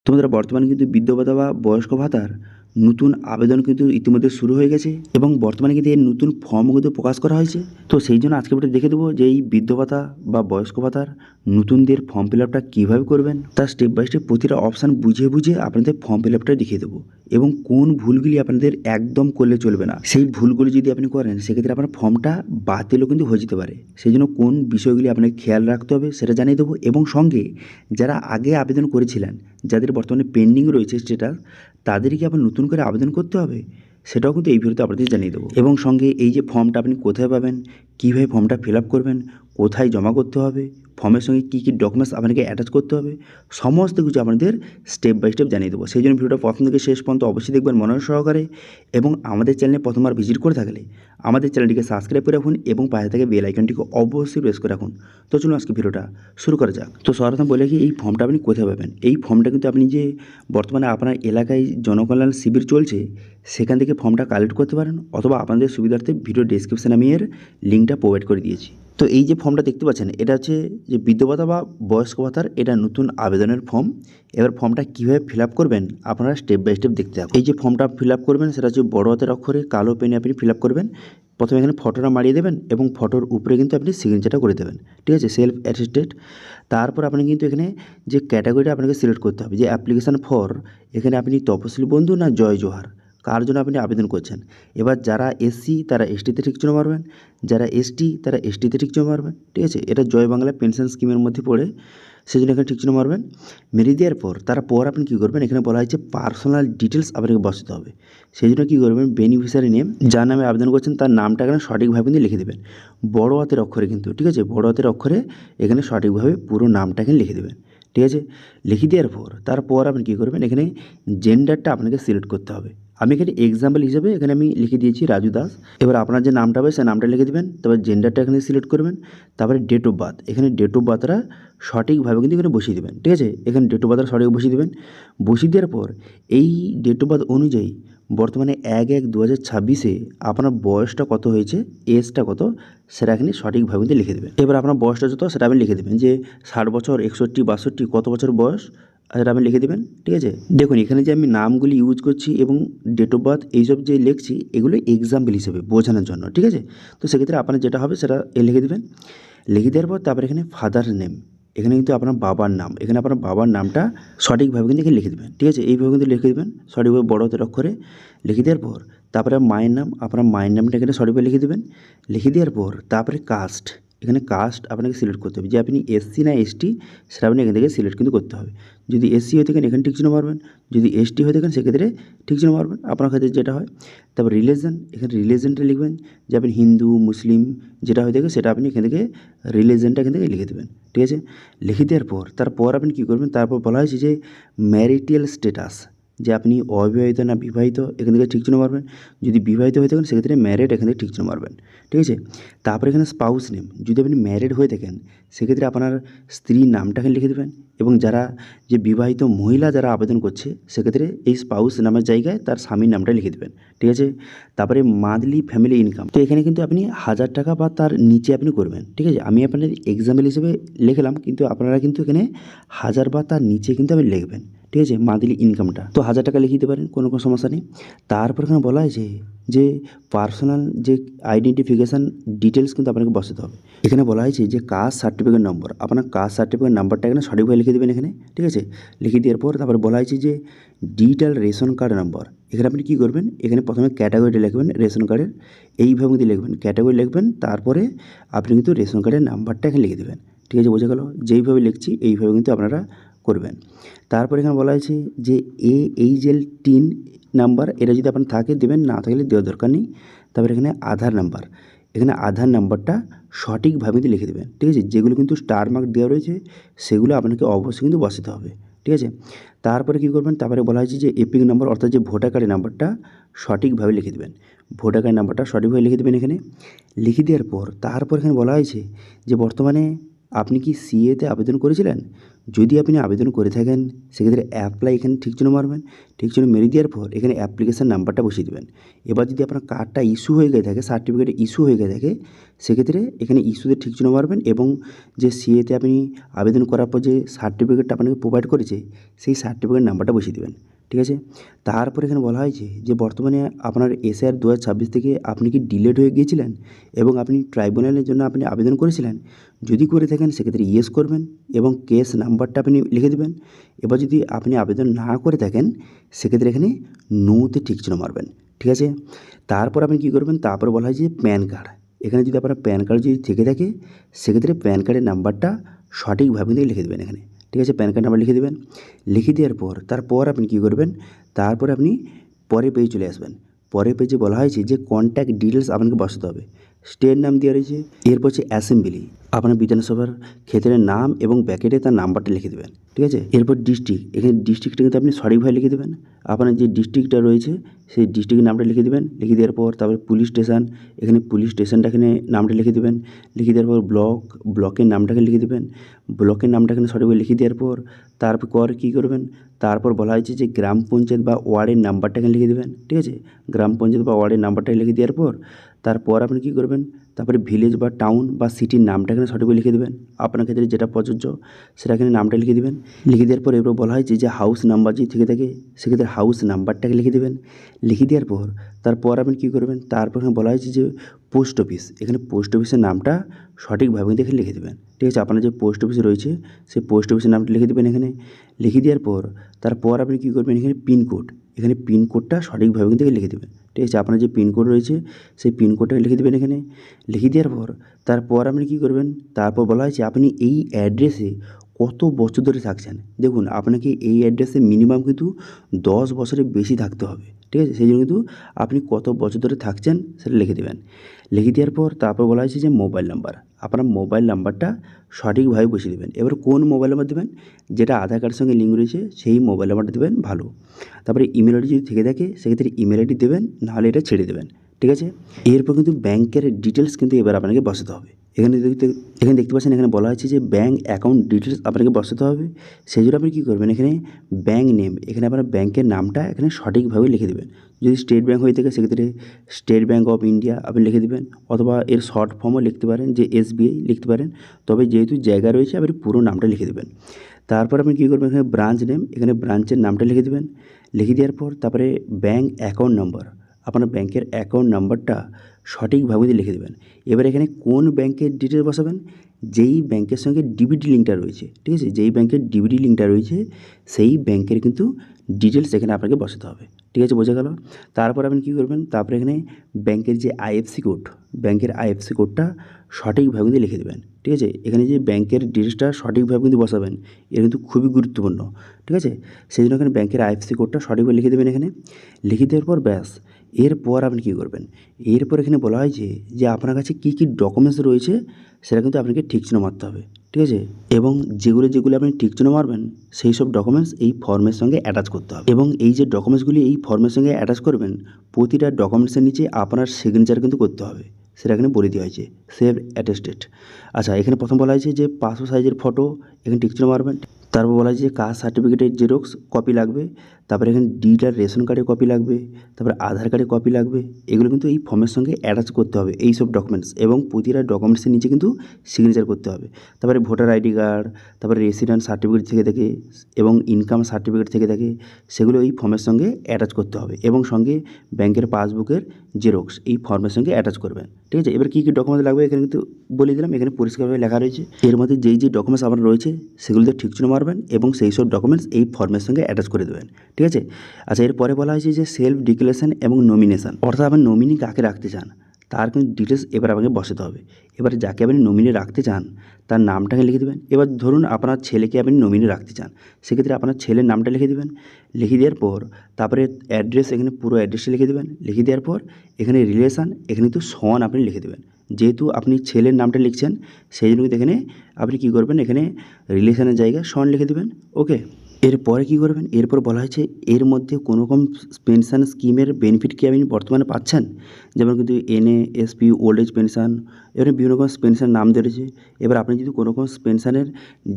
তোমাদের বর্তমানে কিন্তু বিধবা ভাতা বা বয়স্ক ভাতার নতুন আবেদন কিন্তু ইতিমধ্যে শুরু হয়ে গেছে এবং বর্তমানে কিন্তু এর নতুন ফর্মও কিন্তু প্রকাশ করা হয়েছে। তো সেই জন্য আজকে ভিডিও দেখে দেবো যে এই বিধবা ভাতা বা বয়স্ক ভাতার নতুনদের ফর্ম ফিল আপটা কীভাবে করবেন, তার স্টেপ বাই স্টেপ প্রতিটা অপশান বুঝে বুঝে আপনাদের ফর্ম ফিল আপটা দেখিয়ে দেবো এবং কোন ভুলগুলি আপনাদের একদম করলে চলবে না। সেই ভুলগুলি যদি আপনি করেন সেক্ষেত্রে আপনার ফর্মটা বাতিলও কিন্তু হয়ে যেতে পারে। সেই জন্য কোন বিষয়গুলি আপনাকে খেয়াল রাখতে হবে সেটা জানিয়ে দেবো এবং সঙ্গে যারা আগে আবেদন করেছিলেন, যাদের বর্তমানে পেন্ডিং রয়েছে স্ট্যাটাস, তাদেরকে আবার নতুন করে আবেদন করতে হবে সেটাও কিন্তু এই ভিডিওতে আপনাদের জানিয়ে দেবো। এবং সঙ্গে এই যে ফর্মটা আপনি কোথায় পাবেন, কীভাবে ফর্মটা ফিল আপ করবেন, কোথায় জমা করতে হবে, ফর্মের সঙ্গে কী কী ডকুমেন্টস আপনাকে অ্যাটাচ করতে হবে, সমস্ত কিছু আপনাদের স্টেপ বাই স্টেপ জানিয়ে দেবো। সেই জন্য ভিডিওটা প্রথম থেকে শেষ পর্যন্ত অবশ্যই দেখবেন মনোযোগ সহকারে এবং আমাদের চ্যানেলে প্রথমবার ভিজিট করে থাকলে আমাদের চ্যানেলটিকে সাবস্ক্রাইব করে রাখুন এবং পাশে থেকে বেল আইকনটিকে অবশ্যই প্রেস করে রাখুন। তো চলুন আজকে ভিডিওটা শুরু করা যাক। তো সর্বপ্রথম বলে কি এই ফর্মটা আপনি কোথায় পাবেন। এই ফর্মটা কিন্তু আপনি যে বর্তমানে আপনার এলাকায় জনকল্যাণ শিবির চলছে সেখান থেকে ফর্মটা কালেক্ট করতে পারেন, অথবা আপনাদের সুবিধার্থে ভিডিও ডেসক্রিপশানে আমি এর লিঙ্কটা প্রোভাইড করে দিয়েছি। তো এই যে ফর্মটা দেখতে পাচ্ছেন এটা হচ্ছে যে বিধবা ভাতা বা বয়স্ক ভাতার এটা নতুন আবেদনের ফর্ম। এবার ফর্মটা কীভাবে ফিল আপ করবেন আপনারা স্টেপ বাই স্টেপ দেখতে হবে। এই যে ফর্মটা ফিল আপ করবেন সেটা হচ্ছে বড় হাতের অক্ষরে কালো পেনে আপনি ফিল আপ করবেন। প্রথমে এখানে ফটোটা মারিয়ে দেবেন এবং ফটোর উপরে কিন্তু আপনি সিগনেচারটা করে দেবেন, ঠিক আছে, সেলফ অ্যাটেস্টেড। তারপর আপনি কিন্তু এখানে যে ক্যাটাগরিটা আপনাকে সিলেক্ট করতে হবে, যে অ্যাপ্লিকেশান ফর, এখানে আপনি তপশিলি বন্ধু না জয় জোহার কার জন্য আপনি আবেদন করছেন। এবার যারা এসসি তারা এসটিতে ঠিক চিহ্ন মারবেন, যারা এসটি তারা এসটিতে ঠিক চিহ্ন মারবেন, ঠিক আছে। এটা জয় বাংলা পেনশন স্কিমের মধ্যে পড়ে, সেই জন্য এখানে ঠিক চিহ্ন মারবেন। মেরে দেওয়ার পর তারপর আপনি কী করবেন, এখানে বলা হয়েছে পার্সোনাল ডিটেলস আপনাকে বসাতে হবে। সেই জন্য কী করবেন, বেনিফিশিয়ারি নেম, যার নামে আবেদন করছেন তার নামটা এখানে সঠিকভাবে কিন্তু লিখে দেবেন, বড় হাতের অক্ষরে কিন্তু, ঠিক আছে, বড় হাতের অক্ষরে এখানে সঠিকভাবে পুরো নামটা এখানে লিখে দেবেন, ঠিক আছে। লিখে দেওয়ার পর তারপর আপনি কী করবেন, এখানে জেন্ডারটা আপনাকে সিলেক্ট করতে হবে। আমি এখানে এক্সাম্পল হিসেবে এখানে আমি লিখে দিয়েছি রাজু দাস। এবার আপনার যে নামটা হবে সেই নামটা লিখে দেবেন, তারপর জেন্ডারটা এখানে সিলেক্ট করবেন, তারপরে ডেট অফ বার্থ, এখানে ডেট অফ বার্থটা সঠিকভাবে কিন্তু এখানে বসিয়ে দেবেন, ঠিক আছে। এখানে ডেট অফ বার্থটা সঠিক বসিয়ে দেবেন। বসিয়ে দেওয়ার পর এই ডেট অফ বার্থ অনুযায়ী বর্তমানে 1/1/2026 আপনার বয়সটা কত হয়েছে, এজটা কত, সেটা এখানে সঠিকভাবে কিন্তু লিখে দেবেন। এবার আপনার বয়সটা যত সেটা আপনি লিখে দেবেন, যে 60 বছর, 61, 62 কত বছর বয়স সেটা আপনি লিখে দেবেন, ঠিক আছে। দেখুন এখানে যে আমি নামগুলি ইউজ করছি এবং ডেট অফ বার্থ এইসব যে লিখছি এগুলো এক্সাম্পল হিসেবে বোঝানোর জন্য, ঠিক আছে। তো সেক্ষেত্রে আপনার যেটা হবে সেটা লিখে দেবেন। লিখে দেওয়ার পর তারপরে এখানে ফাদার নেম, এখানে কিন্তু আপনার বাবার নাম, এখানে আপনার বাবার নামটা সঠিকভাবে কিন্তু এখানে লিখে দেবেন, ঠিক আছে। এইভাবে কিন্তু লিখে দেবেন সঠিকভাবে বড় হাতের অক্ষরে। লিখে দেওয়ার পর তারপরে মায়ের নাম, আপনার মায়ের নামটা এখানে সঠিকভাবে লিখে দেবেন। লিখে দেওয়ার পর তারপরে কাস্ট, এখানে কাস্ট আপনাকে সিলেক্ট করতে হবে, যে আপনি এসসি না এসটি সেটা আপনি এখান থেকে সিলেক্ট কিন্তু করতে হবে। যদি এসসি হয়ে থাকেন এখানে ঠিক চিহ্ন মারবেন, যদি এসটি হয়ে থাকেন সেক্ষেত্রে ঠিক চিহ্ন মারবেন আপনার ক্ষেত্রে যেটা হয়। তারপর রিলিজন, এখানে রিলিজনটা লিখবেন, যে আপনি হিন্দু মুসলিম যেটা হয়ে থাকে সেটা আপনি এখান থেকে রিলিজনটা এখান থেকে লিখে দেবেন, ঠিক আছে। লিখে দেওয়ার পর তারপর আপনি কী করবেন, তারপর বলা হয়েছে যে ম্যারিটাল স্ট্যাটাস, যে আপনি অবিবাহিত না বিবাহিত এখান থেকে ঠিক চিহ্ন মারবেন। যদি বিবাহিত হয়ে থাকেন সেক্ষেত্রে ম্যারিড এখান থেকে ঠিক চিহ্ন মারবেন, ঠিক আছে। তারপরে এখানে স্পাউস নেম, যদি আপনি ম্যারিড হয়ে থাকেন সেক্ষেত্রে আপনার স্ত্রীর নামটা এখানে লিখে দেবেন এবং যারা যে বিবাহিত মহিলা যারা আবেদন করছে সেক্ষেত্রে এই স্পাউস নামের জায়গায় তার স্বামীর নামটা লিখে দেবেন, ঠিক আছে। তারপরে মান্থলি ফ্যামিলি ইনকাম, তো এখানে কিন্তু আপনি 1000 টাকা বা তার নিচে আপনি করবেন, ঠিক আছে। আমি আপনাদের এক্সাম্পল হিসেবে লিখলাম, কিন্তু আপনারা কিন্তু এখানে 1000 বা তার নিচে কিন্তু আপনি লিখবেন, ঠিক আছে, মান্থলি ইনকামটা। তো 1000 টাকা লিখে দিতে পারেন, কোনো সমস্যা নেই। তারপর এখানে বলা হয়েছে যে পার্সোনাল যে আইডেন্টিফিকেশান ডিটেলস কিন্তু আপনাকে বসাতে হবে। এখানে বলা হয়েছে যে কাস্ট সার্টিফিকেট নম্বর, আপনার কাস্ট সার্টিফিকেট নাম্বারটা এখানে সঠিকভাবে লিখে দেবেন এখানে, ঠিক আছে। লিখে দেওয়ার পর তারপরে বলা হয়েছে যে ডিজিটাল রেশন কার্ড নাম্বার, এখানে আপনি কী করবেন, এখানে প্রথমে ক্যাটাগরিটা লিখবেন রেশন কার্ডের, এইভাবে কিন্তু লিখবেন, ক্যাটাগরি লিখবেন, তারপরে আপনি কিন্তু রেশন কার্ডের নাম্বারটা এখানে লিখে দেবেন, ঠিক আছে, বোঝা গেল। যেইভাবে লিখছি এইভাবে কিন্তু আপনারা করবেন। তারপর এখানে বলা হয়েছে যে এইচএল টিন নাম্বার, এটা যদি আপনার থাকে দেবেন, না থাকলে দেওয়ার দরকার নেই। তারপরে এখানে আধার নাম্বার, এখানে আধার নাম্বারটা সঠিকভাবে কিন্তু লিখে দেবেন, ঠিক আছে। যেগুলো কিন্তু স্টার মার্ক দেওয়া রয়েছে সেগুলো আপনাকে অবশ্যই কিন্তু বসাতে হবে, ঠিক আছে। তারপরে কী করবেন, তারপরে বলা হয়েছে যে এপিক নাম্বার অর্থাৎ যে ভোটার কার্ডের নাম্বারটা সঠিকভাবে লিখে দেবেন, ভোটার কার্ডের নাম্বারটা সঠিকভাবে লিখে দেবেন এখানে। লিখে দেওয়ার পর তারপর এখানে বলা হয়েছে যে বর্তমানে আপনি কি সিএতে আবেদন করেছিলেন, যদি আপনি আবেদন করে থাকেন সেক্ষেত্রে অ্যাপ্লাই এখানে ঠিক চিহ্ন মারবেন, ঠিক চিহ্ন মেরে দেওয়ার পর এখানে অ্যাপ্লিকেশান নাম্বারটা বসিয়ে দেবেন। এবার যদি আপনার কার্ডটা ইস্যু হয়ে গিয়ে থাকে, সার্টিফিকেট ইস্যু হয়ে গিয়ে থাকে, সেক্ষেত্রে এখানে ইস্যুতে ঠিক চিহ্ন মারবেন এবং যে সিএতে আপনি আবেদন করার পর যে সার্টিফিকেটটা আপনাকে প্রোভাইড করেছে সেই সার্টিফিকেট নাম্বারটা বসিয়ে দেবেন। ঠিক আছে, তারপর এখানে বলা হয়েছে যে বর্তমানে আপনার এসআর 2026 থেকে আপনি কি ডিলেড হয়ে গিয়েছিলেন এবং আপনি ট্রাইব্যুনালের জন্য আপনি আবেদন করেছিলেন, যদি করে থাকেন সেক্ষেত্রে ইয়েস করবেন এবং কেস নাম্বারটা আপনি লিখে দেবেন। এবার যদি আপনি আবেদন না করে থাকেন সেক্ষেত্রে এখানে নোতে ঠিক চিহ্ন মারবেন। ঠিক আছে, তারপর আপনি কী করবেন, তারপর বলা হয় যে প্যান কার্ড। এখানে যদি আপনার প্যান কার্ড যদি থেকে থাকে সেক্ষেত্রে প্যান কার্ডের নাম্বারটা সঠিকভাবে কিন্তু লিখে দেবেন এখানে। ঠিক আছে, প্যান কার্ড নাম্বার লিখে দেবেন। লিখে দেওয়ার পর তারপর আপনি কী করবেন, তারপরে আপনি পরের পেজে চলে আসবেন। পরের পেজে বলা হয়েছে যে কন্ট্যাক্ট ডিটেলস আপনাকে বসাতে হবে। স্টেট নাম দেওয়া রয়েছে, এরপর হচ্ছে অ্যাসেম্বলি, আপনার বিধানসভার ক্ষেত্রের নাম এবং ব্যাকেটে তার নাম্বারটা লিখে দেবেন। ঠিক আছে, এরপর ডিস্ট্রিক্ট, এখানে ডিস্ট্রিক্টটা কিন্তু আপনি সঠিকভাবে লিখে দেবেন। আপনার যে ডিস্ট্রিক্টটা রয়েছে সেই ডিস্ট্রিক্টের নামটা লিখে দেবেন। লিখে দেওয়ার পর তারপরে পুলিশ স্টেশন, এখানে পুলিশ স্টেশনটা এখানে নামটা লিখে দেবেন। লিখে দেওয়ার পর ব্লকের নামটাকে লিখে দেবেন। ব্লকের নামটা এখানে সঠিকভাবে লিখে দেওয়ার পর তারপর কী করবেন, তারপর বলা হয়েছে যে গ্রাম পঞ্চায়েত বা ওয়ার্ডের নাম্বারটা এখানে লিখে দেবেন। ঠিক আছে, গ্রাম পঞ্চায়েত বা ওয়ার্ডের নাম্বারটা লিখে দেওয়ার পর তারপর আপনি কী করবেন, তারপরে ভিলেজ বা টাউন বা সিটির নামটা এখানে সঠিকভাবে লিখে দেবেন। আপনার ক্ষেত্রে যেটা প্রযোজ্য সেটা এখানে নামটা লিখে দেবেন। লিখে দেওয়ার পর এরপর বলা হয়েছে যে হাউস নাম্বার যদি থেকে থাকে সেক্ষেত্রে হাউস নাম্বারটাকে লিখে দেবেন। লিখে দেওয়ার পর তারপর আপনি কী করবেন, তারপর এখানে বলা হয়েছে যে পোস্ট অফিস, এখানে পোস্ট অফিসের নামটা সঠিকভাবে কিন্তু এখানে লিখে দেবেন। ঠিক আছে, আপনার যে পোস্ট অফিস রয়েছে সেই পোস্ট অফিসের নামটা লিখে দেবেন এখানে। লিখে দেওয়ার পর তারপর আপনি কী করবেন, এখানে পিনকোড, এখানে পিনকোডটা সঠিকভাবে কিন্তু লিখে দেবেন। ঠিক আছে, আপনার যে পিনকোড রয়েছে সেই পিনকোডটা লিখে দেবেন এখানে। লিখে দেওয়ার পর তারপর আপনি কী করবেন, তারপর বলা হয়েছে আপনি এই অ্যাড্রেসে কত বছর ধরে থাকছেন। দেখুন আপনাকে এই অ্যাড্রেসে মিনিমাম কিন্তু 10 বছরের বেশি থাকতে হবে। ঠিক আছে, সেই জন্য কিন্তু আপনি কত বছর ধরে থাকছেন সেটা লিখে দেবেন। লিখে দেওয়ার পর তারপর বলা হয়েছে যে মোবাইল নাম্বার, আপনার মোবাইল নাম্বারটা সঠিকভাবে বসিয়ে দেবেন। এবার কোন মোবাইল নাম্বার দেবেন, যেটা আধার কার্ডের সঙ্গে লিঙ্ক রয়েছে সেই মোবাইল নাম্বারটা দেবেন ভালো। তারপরে ইমেল আইডি যদি থেকে থাকে সেক্ষেত্রে ইমেল আইডি দেবেন, নাহলে এটা ছেড়ে দেবেন। ঠিক আছে, এরপর কিন্তু ব্যাংকের ডিটেলস কিন্তু এবার আপনাকে বসাতে হবে। এখানে দেখতে পাচ্ছেন এখানে বলা হয়েছে যে ব্যাঙ্ক অ্যাকাউন্ট ডিটেলস আপনাকে বসাতে হবে। সেই জন্য আপনি কী করবেন, এখানে ব্যাঙ্ক নেম, এখানে আপনার ব্যাংকের নামটা এখানে সঠিকভাবে লিখে দেবেন। যদি স্টেট ব্যাঙ্ক হয়ে থাকে সেক্ষেত্রে স্টেট ব্যাঙ্ক অফ ইন্ডিয়া আপনি লিখে দেবেন, অথবা এর শর্ট ফর্মও লিখতে পারেন যে এসবিআই লিখতে পারেন। তবে যেহেতু জায়গা রয়েছে আপনি পুরো নামটা লিখে দেবেন। তারপর আপনি কী করবেন, এখানে ব্রাঞ্চ নেম, এখানে ব্রাঞ্চের নামটা লিখে দেবেন। লিখে দেওয়ার পর তারপরে ব্যাঙ্ক অ্যাকাউন্ট নাম্বার, আপনার ব্যাংকের অ্যাকাউন্ট নাম্বারটা সঠিকভাবে লিখে দেবেন। এবার এখানে কোন ব্যাংকের ডিটেলস বসাবেন, যেই ব্যাংকের সঙ্গে ডিবিটি লিঙ্কটা রয়েছে। ঠিক আছে, যেই ব্যাংকের ডিবিটি লিঙ্কটা রয়েছে সেই ব্যাংকের কিন্তু ডিটেলস এখানে আপনাকে বসাতে হবে। ঠিক আছে, বোঝা গেল। তারপর আপনি কী করবেন, তারপরে এখানে ব্যাংকের যে আইএফসি কোড, ব্যাংকের আইএফসি কোডটা সঠিকভাবে কিন্তু লিখে দেবেন। ঠিক আছে, এখানে যে ব্যাংকের ডিটেলসটা সঠিকভাবে কিন্তু বসাবেন, এটা কিন্তু খুবই গুরুত্বপূর্ণ। ঠিক আছে, সেই জন্য এখানে ব্যাংকের আইএফসি কোডটা সঠিকভাবে লিখে দেবেন এখানে। লিখে দেওয়ার পর ব্যাস, এরপর আপনি কী করবেন, এরপর এখানে বলা হয়েছে যে আপনার কাছে কী কী ডকুমেন্টস রয়েছে সেটা কিন্তু আপনাকে ঠিক চিহ্ন মারতে হবে। ঠিক আছে, এবং যেগুলো আপনি ঠিক চিহ্ন মারবেন সেই সব ডকুমেন্টস এই ফর্মের সঙ্গে অ্যাটাচ করতে হবে। এবং এই যে ডকুমেন্টসগুলি এই ফর্মের সঙ্গে অ্যাটাচ করবেন, প্রতিটা ডকুমেন্টসের নিচে আপনার সিগনেচার কিন্তু করতে হবে, সেটা এখানে বলে দেওয়া হয়েছে, সেভ অ্যাটেস্টেড। আচ্ছা, এখানে প্রথম বলা হয়েছে যে পাসপোর্ট সাইজের ফটো, এখানে ঠিক চিহ্ন মারবেন। তারপর বলা হয়েছে যে কাস্ট সার্টিফিকেটের জেরক্স কপি লাগবে, তারপরে এখানে ডিলার রেশন কার্ডের কপি লাগবে, তারপরে আধার কার্ডের কপি লাগবে। এগুলো কিন্তু এই ফর্মের সঙ্গে অ্যাটাচ করতে হবে এই সব ডকুমেন্টস, এবং প্রতিটা ডকুমেন্টসের নিচে কিন্তু সিগনেচার করতে হবে। তারপরে ভোটার আইডি কার্ড, তারপরে রেসিডেন্ট সার্টিফিকেট থেকে থাকে এবং ইনকাম সার্টিফিকেট থেকে থাকে, সেগুলো এই ফর্মের সঙ্গে অ্যাটাচ করতে হবে, এবং সঙ্গে ব্যাংকের পাসবুকের জেরক্স এই ফর্মের সঙ্গে অ্যাটাচ করবেন। ঠিক আছে, এবার কী কী ডকুমেন্টস লাগবে এখানে কিন্তু বলে দিলাম, এখানে পরিষ্কারভাবে লেখা রয়েছে। এর মধ্যে যেই ডকুমেন্টস আপনার রয়েছে সেগুলোতে ঠিক চিহ্ন মারবেন এবং সেই সব ডকুমেন্টস এই ফর্মের সঙ্গে অ্যাটাচ করে দেবেন। ঠিক আছে, আচ্ছা, এরপরে বলা হয়েছে যে সেলফ ডিক্লারেশন এবং নমিনেশন, অর্থাৎ আপনি নমিনি কাকে রাখতে চান তার কিন্তু ডিটেলস এবার আপনাকে বসাতে হবে। এবার যাকে আপনি নমিনি রাখতে চান তার নামটাকে লিখে দেবেন। এবার ধরুন আপনার ছেলেকে আপনি নমিনি রাখতে চান, সেক্ষেত্রে আপনার ছেলের নামটা লিখে দেবেন। লিখে দেওয়ার পর তারপরে অ্যাড্রেস, এখানে পুরো অ্যাড্রেসটা লিখে দেবেন। লিখে দেওয়ার পর এখানে রিলেশান, এখানে কিন্তু সন আপনি লিখে দেবেন। যেহেতু আপনি ছেলের নামটা লিখছেন সেই জন্য কিন্তু এখানে আপনি কী করবেন, এখানে রিলেশানের জায়গায় সন লিখে দেবেন। ওকে, এরপরে কী করবেন, এরপর বলা হয়েছে এর মধ্যে কোনো রকম পেনশন স্কিমের বেনিফিট কি আপনি বর্তমানে পাচ্ছেন, যেমন কিন্তু এনএএসপি, ওল্ড এজ পেনশন, এবারে বিভিন্ন রকম পেনশন নাম ধরেছে। এবার আপনি যদি কোনো রকম পেনশনের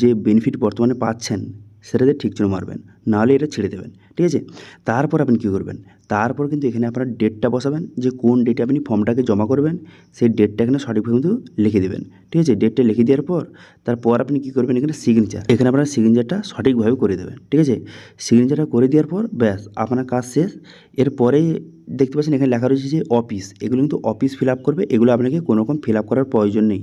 যে বেনিফিট বর্তমানে পাচ্ছেন সেটাতে ঠিক চিহ্ন মারবেন, নাহলে এটা ছেড়ে দেবেন, ঠিক আছে। তারপর আপনি কী করবেন, তারপর কিন্তু এখানে আপনার ডেটটা বসাবেন, যে কোন ডেটে আপনি ফর্মটাকে জমা করবেন সেই ডেটটা এখানে সঠিকভাবে কিন্তু লিখে দেবেন, ঠিক আছে। ডেটটা লিখে দেওয়ার পর তারপর আপনি কী করবেন, এখানে সিগনেচার, এখানে আপনার সিগনেচারটা সঠিকভাবে করে দেবেন, ঠিক আছে। সিগনেচারটা করে দেওয়ার পর ব্যাস আপনার কাজ শেষ। এরপরে দেখতে পাচ্ছেন এখানে লেখা রয়েছে যে অফিস, এগুলো কিন্তু অফিস ফিল আপ করবে, এগুলো আপনাকে কোনো রকম ফিল আপ করার প্রয়োজন নেই।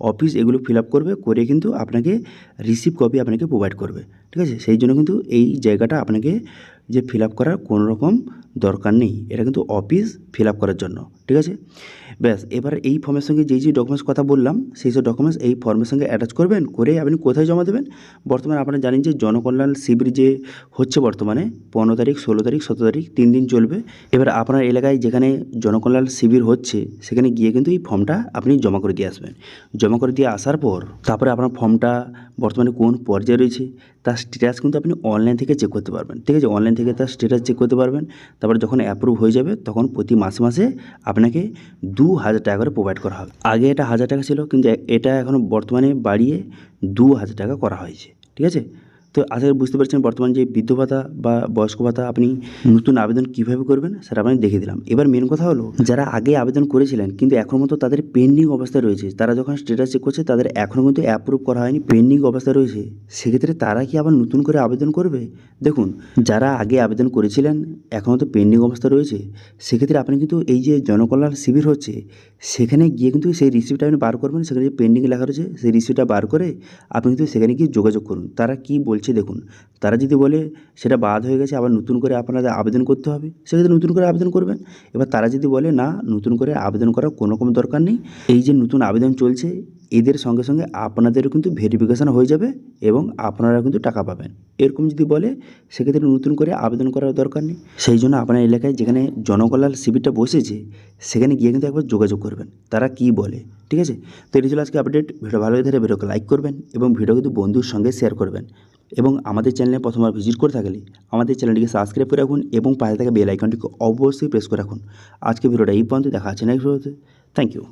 অফিস এগুলো ফিল আপ করবে, করে কিন্তু আপনাকে রিসিভ কপি আপনাকে প্রোভাইড করবে, ঠিক আছে। সেই জন্য কিন্তু এই জায়গাটা আপনাকে যে ফিল আপ করার কোনো রকম দরকার নেই, এটা কিন্তু অফিস ফিল আপ করার জন্য, ঠিক আছে। ব্যাস এবার এই ফর্মের সঙ্গে যেই ডকুমেন্টস কথা বললাম সেই সব ডকুমেন্টস এই ফর্মের সঙ্গে অ্যাটাচ করবেন, করে আপনি কোথায় জমা দেবেন। বর্তমানে আপনারা জানেন যে জনকল্যাণ শিবির যে হচ্ছে বর্তমানে 15 তারিখ, 16 তারিখ, 17 তারিখ 3 দিন চলবে। এবার আপনার এলাকায় যেখানে জনকল্যাণ শিবির হচ্ছে সেখানে গিয়ে কিন্তু এই ফর্মটা আপনি জমা করে দিয়ে আসবেন। জমা করে দিয়ে আসার পর তারপরে আপনার ফর্মটা বর্তমানে কোন পর্যায়ে রয়েছে তার স্ট্যাটাস কিন্তু আপনি অনলাইন থেকে চেক করতে পারবেন, ঠিক আছে। অনলাইন থেকে তার স্ট্যাটাস চেক করতে পারবেন। তারপরে যখন অ্যাপ্রুভ হয়ে যাবে তখন প্রতি মাসে মাসে আপনাকে 2000 টাকা করে প্রোভাইড করা হবে। আগে এটা 1000 টাকা ছিল, কিন্তু এটা এখন বর্তমানে বাড়িয়ে 2000 টাকা করা হয়েছে, ঠিক আছে। তো আশা করি বুঝতে পারছেন বর্তমান যে বৃদ্ধ ভাতা বা বয়স্ক ভাতা আপনি নতুন আবেদন কীভাবে করবেন সেটা আপনাকে দেখিয়ে দিলাম। এবার মেন কথা হলো যারা আগে আবেদন করেছিলেন কিন্তু এখনও মতো তাদের পেন্ডিং অবস্থায় রয়েছে, তারা যখন স্ট্যাটাস চেক করছে তাদের এখনও কিন্তু অ্যাপ্রুভ করা হয়নি, পেন্ডিং অবস্থায় রয়েছে, সেক্ষেত্রে তারা কি আবার নতুন করে আবেদন করবে? দেখুন, যারা আগে আবেদন করেছিলেন এখনও তো পেন্ডিং অবস্থা রয়েছে, সেক্ষেত্রে আপনি কিন্তু এই যে জনকল্যাণ শিবির হচ্ছে সেখানে গিয়ে কিন্তু সেই রিসিপ্টটা আপনি বার করবেন, সেখানে যে পেন্ডিং লেখা রয়েছে সেই রিসিপ্টটা বার করে আপনি কিন্তু সেখানে গিয়ে যোগাযোগ করুন। তারা কী বলছে দেখুন, তারা যদি বলে সেটা বাদ হয়ে গেছে আবার নতুন করে আপনাদের আবেদন করতে হবে, সেক্ষেত্রে নতুন করে আবেদন করবেন। এবার তারা যদি বলে না নতুন করে আবেদন করার কোনো রকম দরকার নেই, এই যে নতুন আবেদন চলছে এদের সঙ্গে সঙ্গে আপনাদেরও কিন্তু ভেরিফিকেশান হয়ে যাবে এবং আপনারা কিন্তু টাকা পাবেন, এরকম যদি বলে সেক্ষেত্রে নতুন করে আবেদন করার দরকার নেই। সেই জন্য আপনার এলাকায় যেখানে জনকল্যাণ শিবিরটা বসেছে সেখানে গিয়ে কিন্তু একবার যোগাযোগ করবেন তারা কী বলে, ঠিক আছে। তো এটি ছিল আজকে আপডেট। ভিডিও ভালো হয়ে থাকলে ভিডিওকে লাইক করবেন এবং ভিডিও কিন্তু বন্ধুর সঙ্গে শেয়ার করবেন, এবং আমাদের চ্যানেলে প্রথমবার ভিজিট করে থাকলে আমাদের চ্যানেলটিকে সাবস্ক্রাইব করে রাখুন এবং পাশে থাকা বেল আইকনটিকে অবশ্যই প্রেস করে রাখুন। আজকে ভিডিওটা এই পর্যন্ত, দেখা আছে নেক্সট ভিডিওতে। Thank you.